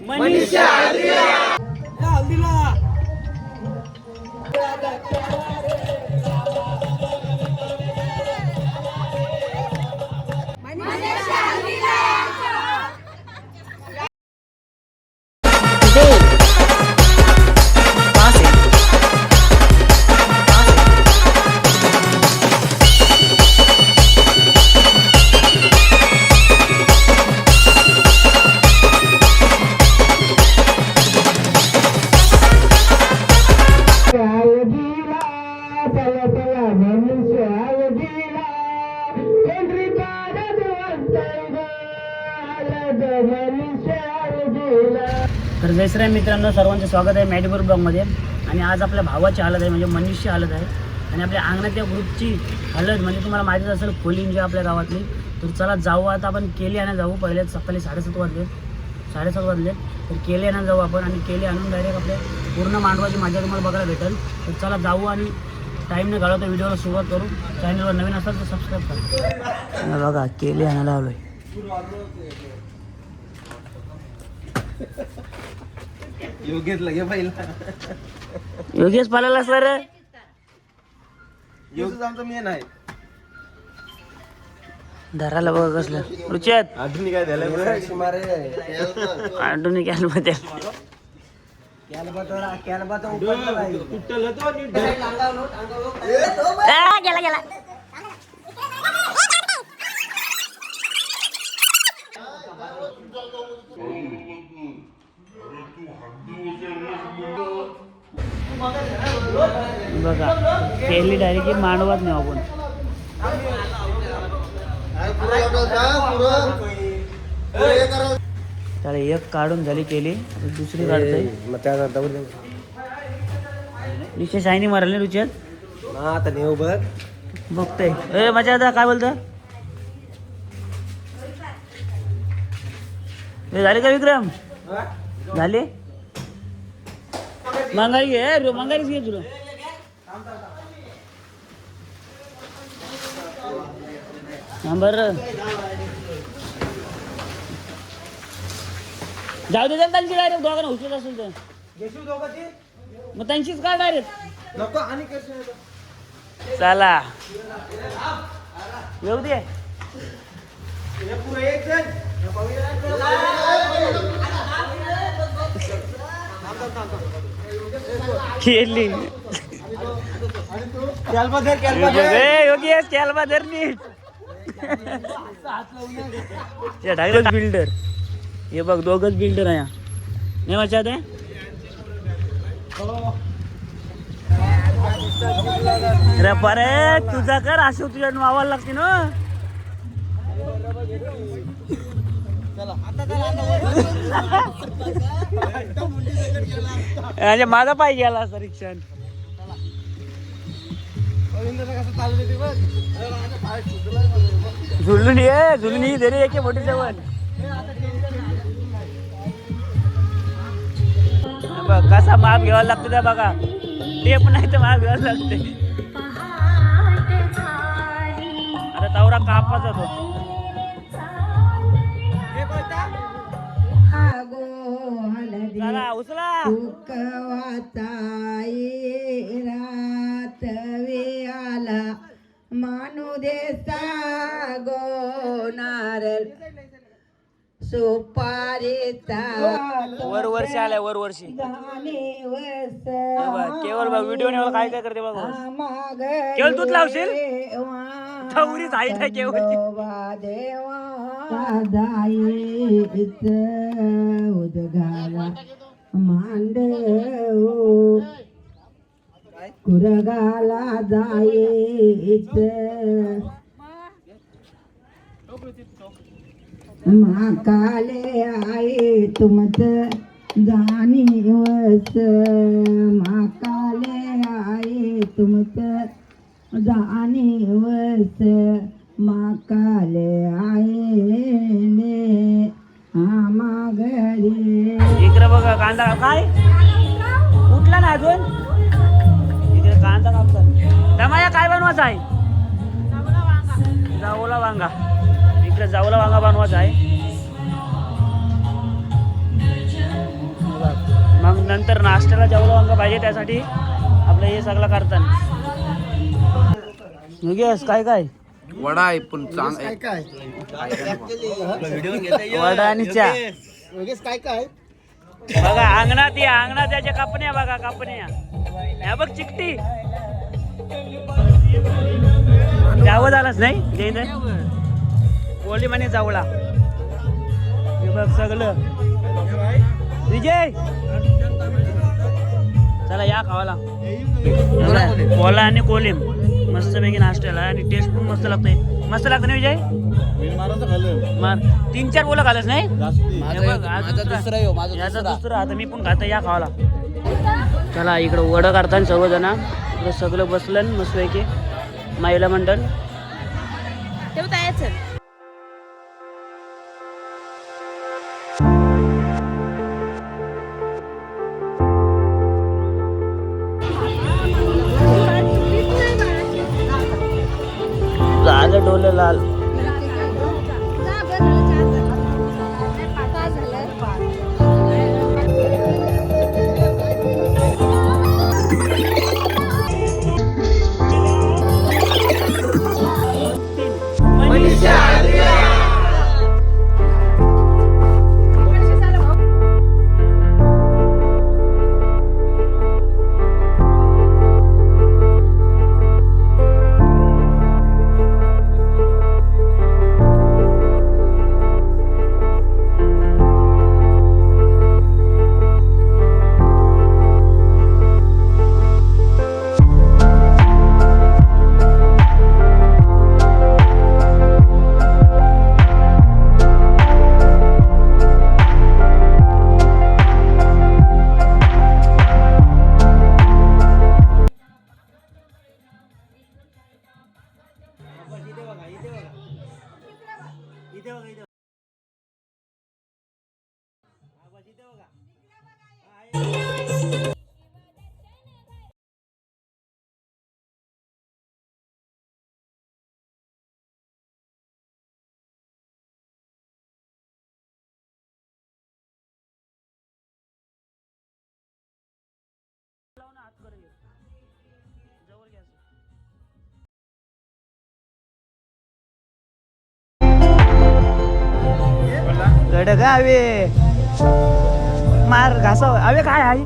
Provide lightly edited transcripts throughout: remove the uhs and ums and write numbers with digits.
मनीषा तर जय श्री राम मित्रांनो, सर्वांचे स्वागत आहे मॅडीपूर ब्लॉगमध्ये. आणि आज आपल्या भावाची हालत आहे, म्हणजे मनीषची हालत आहे. आणि आपल्या अंगणात या ग्रुपची हालत म्हणजे तुम्हाला माहितीच असेल, खोली म्हणजे आपल्या गावातली. तर चला जाऊ, आता आपण केली आणायला जाऊ. पहिले सकाळी 7:30 वाजले तर केली आणायला जाऊ आपण. आणि केली आणून डायरेक्ट आपल्या पूर्ण मांडवाची मजा तुम्हाला बघायला भेटेल. तर चला जाऊ आणि टाईम न घालवता व्हिडिओला सुरुवात करू. चॅनलवर नवीन असाल तर सबस्क्राईब करा. बघा केली आणायला आलोय. योगेश लगे पहिला योगेश पालाला सर योगेश आमचा मेन आहे. धराला बघा कसलं रुचित आठवणी काय झालं आठवणी घ्यायला मध्ये गेला गेला. बघा केली डायरेक्ट मांडवात नाही आपण. त्याला एक काढून झाली केली, दुसरी काढतोय. रुचे शायनी मारली रुचित आता नेऊ बघ बघतोय. ए मजा आता काय बोलतो. झाले का विक्रम? झाले मंगारी घे, मंगारीच घे तुला. बरं जाऊ दे त्यांची डायरेक्ट दोघांना उचलत असेल तर मग त्यांचीच का डायरेक्ट चला येऊ दे. खेळली नीट बिल्डर. हे बघ दोघच बिल्डर आहे. नाही मजा आहे रे परे तुझा कर असं तुझ्या मावाला लागते ना. म्हणजे माझा पाय गेला असं रिक्षान. झुलून ये तरी एके मोठी जेवण बघ कसा माप घ्यावा लागतो त्या. बघा टेप नाही तर माप घ्यावं लागते. आता तवरा कापाचा तो. चला उचला. रात वेळाला मानू देसा गो नारळ सुपारीचा वर्षी आलाय वर्षी केवळ बघ व्हिडिओ ने काय काय करते बघ. केवळ तूच लावशील थवरीच आहे केवळ उदगाला मांडव कुरगाला जायच माकाले आहे तुमच जाणीवस. माकाले आहे तुमच जाणीवस. माकाले आहे आमागरे. इकडे बघा कांदा काय उठला ना अजून. इकडे कांदा कापतात. दमाया काय बनवायचं आहे? जावला वांगा. इकडे जावला वांगा बनवायचा आहे. नंतर नाश्त्याला जेवढं वांग पाहिजे त्यासाठी आपलं हे सगळं करतात. योगेश काय काय वडा आहे पण वडा आणि चहा काय काय बघा अंगणात या, अंगणात त्याच्या कापण्या बघा, कापण्या ह्या बघ चिकटी जावं झालाच नाही जयंत कोली म्हणे जावळा हे बघ सगळं विजय चला या खावाला कोला आणि कोलिम मस्त पैकी नाश्त्याला आणि टेस्ट पण मस्त लागतंय. मस्त लागतं ना विजय मार 3-4 बोला खालच नाही हे बघ, हा याचा दुसरा आता मी पण खातो या खावाला. चला इकडं वडं काढताना सर्वजण इकडं सगळं बसलं मस्त पैकी महिला मंडळ. झालं डोलं लाल गड गावे मार घासाव अवे काय आहे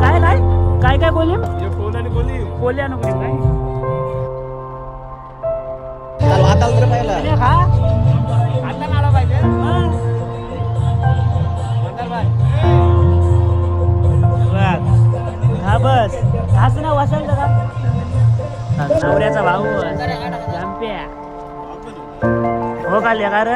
काय काय काय काय कोलिम कोल्या नको काय खा आता नाला पाहिजे हा बस घास ना वासाल का नवऱ्याचा भाऊ जांप्या हो का लेकार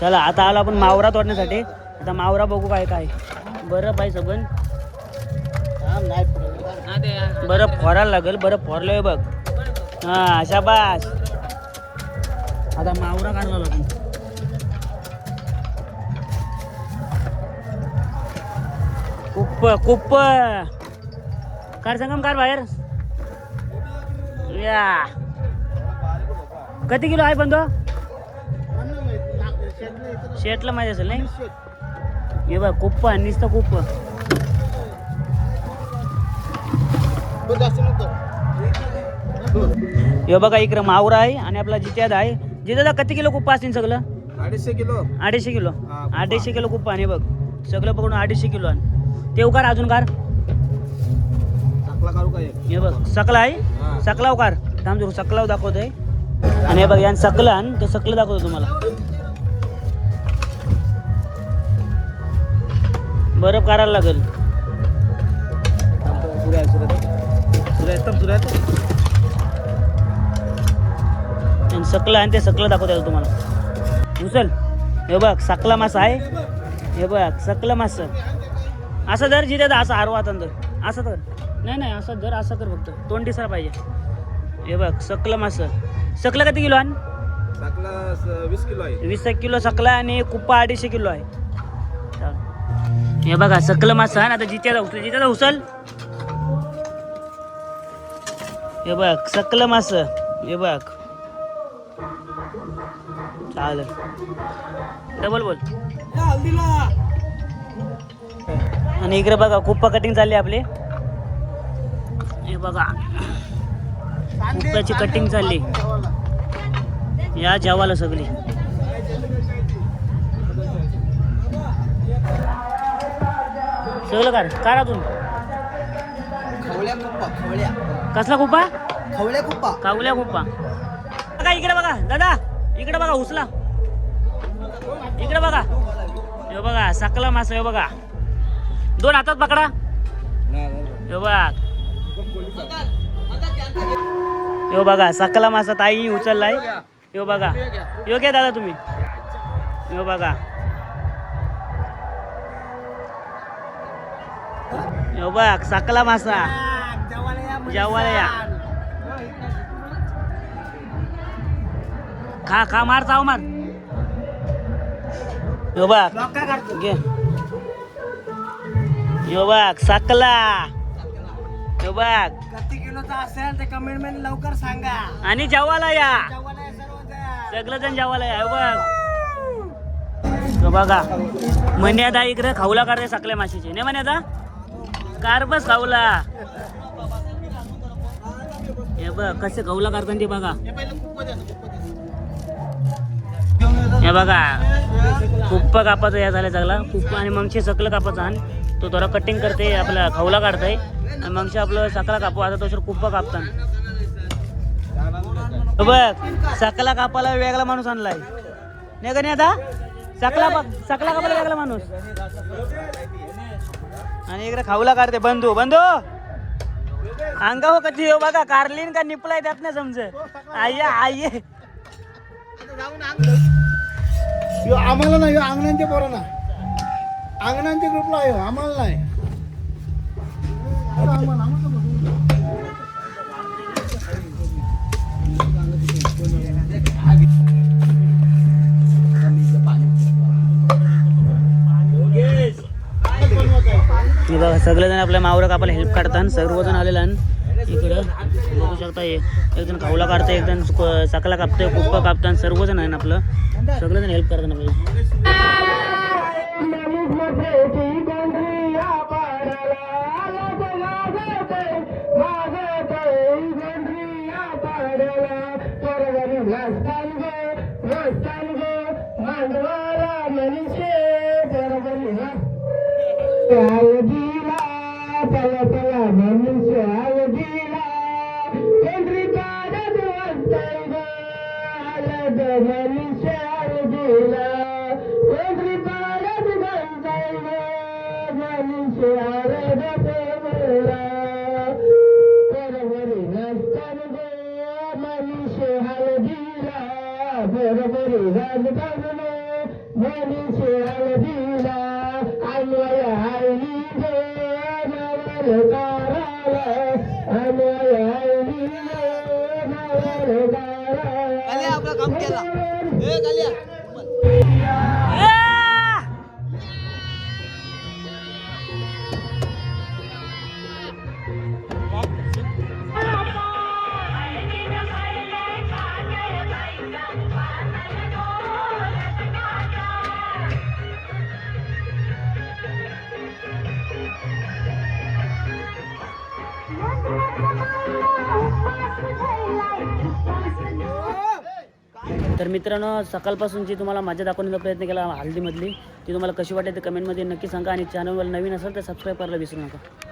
चला आता आलो आपण मावरा तोडण्यासाठी. आता मावरा बघू काय काय. बरं पाहिजे सबन बरं फोरायला लागेल. बरं फोरलोय बघ. हा शाबास. आता मावरा काढला लागून. कुप्प कुप्प कार संगम कार बाहेर या. किती किलो आहे पण तो शेटला माहिती असेल नाही. हे बघ कुप्प नुसतं कुप्प. हे बघा इकडं मावरा आहे आणि आपला जित्याद आहे. जित्यादा किती किलो कुप्पा असतील सगळं? 250 किलो. 250 किलो. हा, 250 किलो कुप्पा आणि बघ सगळं पकडून 250 किलो आणि ते उकार अजून कार. चाकला काढू काय? हे बघ सकला आहे. हा. सकला उकार थांब जरू सकलाव दाखवतोय. आणि हे बघ यान सकलं आणि ते सकलं दाखवतो तुम्हाला. बरफ करायला लागेल. सकलं आणि ते सकलं दाखवतो तुम्हाला. उचल. हे बघ सकला मासा आहे. हे बघ सकलं मास. असं जर जिथे असं हरवा तर असं तर नाही असं जर असं कर फक्त तोंड दिसायला पाहिजे. हे बघ सकलं मास. सकलं किती किलो आण? चाकला 20 किलो आहे. 20 किलो सकला आणि कुप्पा 250 किलो आहे. हे बघा सकलं मासा. आता जित्याला उचल. हे बघ सकलं मास. हे बघ चालेल. डबल बोल. आणि इकडे बघा कुप्पा कटिंग चालली आपली. हे बघा कुप्प्याची कटिंग चालली या जेवाला सगळी. सगळं कार अजून खवळ्या कुप्पा. खवळ्या कसला कुप्पा? खवळ्या कुप्पा. कावल्या कुप्पा. बघा इकडे बघा दादा. इकडे बघा उचला. इकडे बघा. हे बघा सकला मासा. हे बघा 2 हातात पकडा. हे बघा. हे बघा सकला मासा ताई उचललाय. हे बघा योग्य दादा तुम्ही. हे बघा. हे बघ सकला मासा. जेवायला या. खा मार चाव मार. यो बघ घे. यो बघ सकला. यो बघ किती किलोचा असेल ते कमेंटमध्ये लवकर सांगा. आणि जेवायला या. सर्वजण सगळं जण जेवायला या. बघ बघा मन्यादा इकडे खाऊला काढते सकल्या माशीचे नाही मन्यादा. कारबस खाऊला. हे बघ कसे खाऊला काढतात ते बघा. हे बघा कुप्पा कापाचा या झाला चांगला. कुप्पा आणि मगशी सकलं कापाचा आणि तो थोडा कटिंग करते आपला खाऊला काढताय. आणि मगशी आपलं सकला कापू. आता तो कुप्पा कापता. बघ सकला कापाला वेगळा माणूस आणलाय नाही का नाही. आता सकला कापाला वेगळा माणूस आणि इकडे खाऊला काढते बंधू. अंगा हो कधी हो बघा कारलीन का निपलाय त्यात नाही समज. आई आम्हाला नाही अंगणांच्या पोरांना अंगणांच्या ग्रुपला आहे आम्हाला नाही. सगळेजण आपल्या मावरा कापायला हेल्प काढतात. सर्वजण आलेला इकडं बघू शकता. एक जण खाऊला काढतंय, एक जण सकला कापतोय, कुप्पा कापतात. सर्वजण आहे ना आपलं सगळेजण हेल्प करतात आपल्याला. आपला काम केला ए काल्या तर मित्रांनो, सकाळपासूनची तुम्हाला मजा दाखवण्याचा प्रयत्न केला हल्दीमधली, ती तुम्हाला कशी वाटते ते कमेंटमध्ये नक्की सांगा. आणि चॅनलवर नवीन असेल तर सबस्क्राईब करायला विसरू नका.